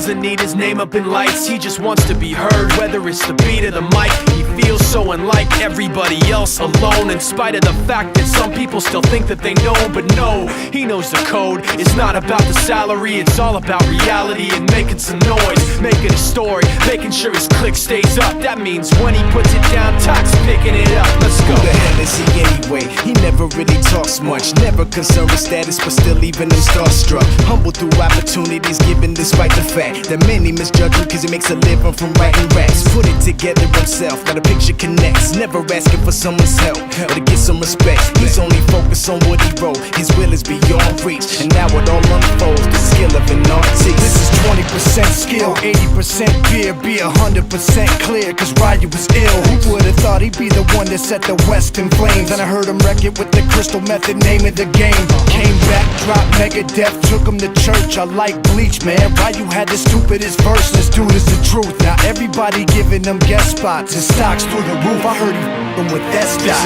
doesn't need his name up in lights. He just wants to be heard, whether it's the beat of the mic. He feels so unlike everybody else, alone, in spite of the fact that some people still think that they know. But no, he knows the code. It's not about the salary, it's all about reality and making some noise, making a story, making sure his click stays up. That means when he puts it down, Tox picking it up. Let's go. Who the hell is he anyway? He never really talks much, never concerned with status, but still leaving him starstruck. Humble through opportunities, given despite the fact that many misjudge him cause he makes a living from writing raps. Put it together himself, got a picture connects, never asking for someone's help or to get some respect. He's only focused on what he wrote, his will is beyond reach, and now it all unfolds, the skill of an artist. This is 20% skill, 80% fear, be 100% clear, cause Ryu was ill. Who would've thought he'd be the one that set the West in flames? And I heard him wreck it with the Crystal Method, name of the game. Came back, dropped Megadeth, took him to church. I like Bleach, man. Ryu had the stupidest verse, this dude is the truth. Now everybody giving them guest spots and stocks through the roof. I heard he f***ing with that stock.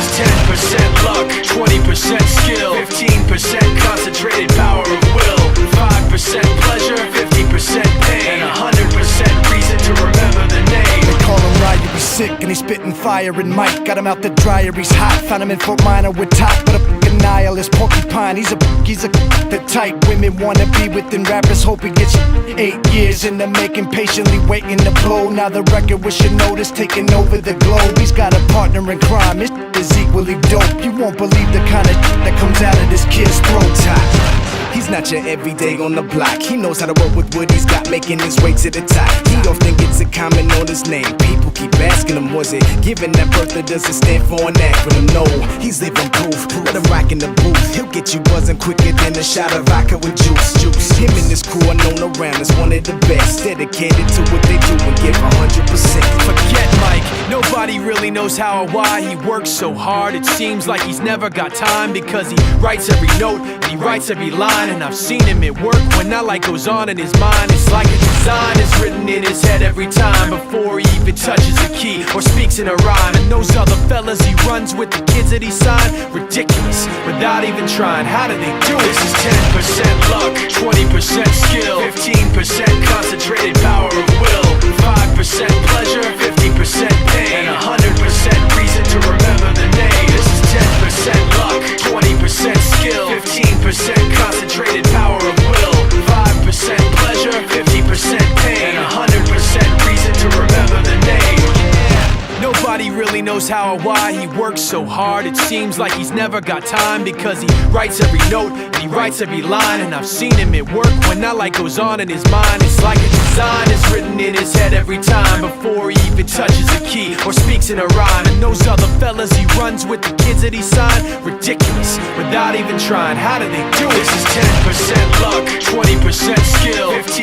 This is 10% luck, 20% skill, 15% concentrated power of will, 5% pleasure, 50% pain, and 100% reason to remember the name. They call him Ryu, he's sick and he's spitting fire. And Mike got him out the dryer, he's hot. Found him in Fort Minor with top, but a f***ing nihilist porcupine. He's a the type women wanna be within. Rappers hope he gets 8 years in the making, patiently waiting to blow. Now the record with Shinoda's taking over the globe. He's got a partner in crime, his is equally dope. You won't believe the kind of that comes out of this kid's throat. He's not your everyday on the block. He knows how to work with what he's got, making his way to the top. He often gets a comment on his name. People keep asking him, was it given that birth or does it stand for an acronym? No, he's living proof. Let him rock in the booth. He'll get you buzzing quicker than a shot of vodka with juice. Him and his crew are known around as one of the best, dedicated to what they do and give 100%. Forget Mike, nobody really knows how or why he works so hard. It seems like he's never got time, because he writes every note and he writes every line. And I've seen him at work when that light goes on in his mind. It's like a design is written in his head every time, before he even touches a key or speaks in a rhyme. And those other fellas he runs with, the kids that he signed, ridiculous, without even trying. How do they do it? This is 10% luck, 20% skill, 15% concentrated power of will, 5% pleasure, 50% pain, and 100% reason to remember the name. This is 10% luck, 20% skill, 15% concentrated power of will, 5% pleasure, 50% pain, and 100% reason to remember the name. Nobody really knows how or why he works so hard. It seems like he's never got time, because he writes every note and he writes every line. And I've seen him at work when that light goes on in his mind. It's like a design is written in his head every time, before he even touches a key or speaks in a rhyme. And those other fellas he runs with, the kids that he signed, ridiculous, without even trying. How do they do it? This is 10% luck, 20% skill, 15%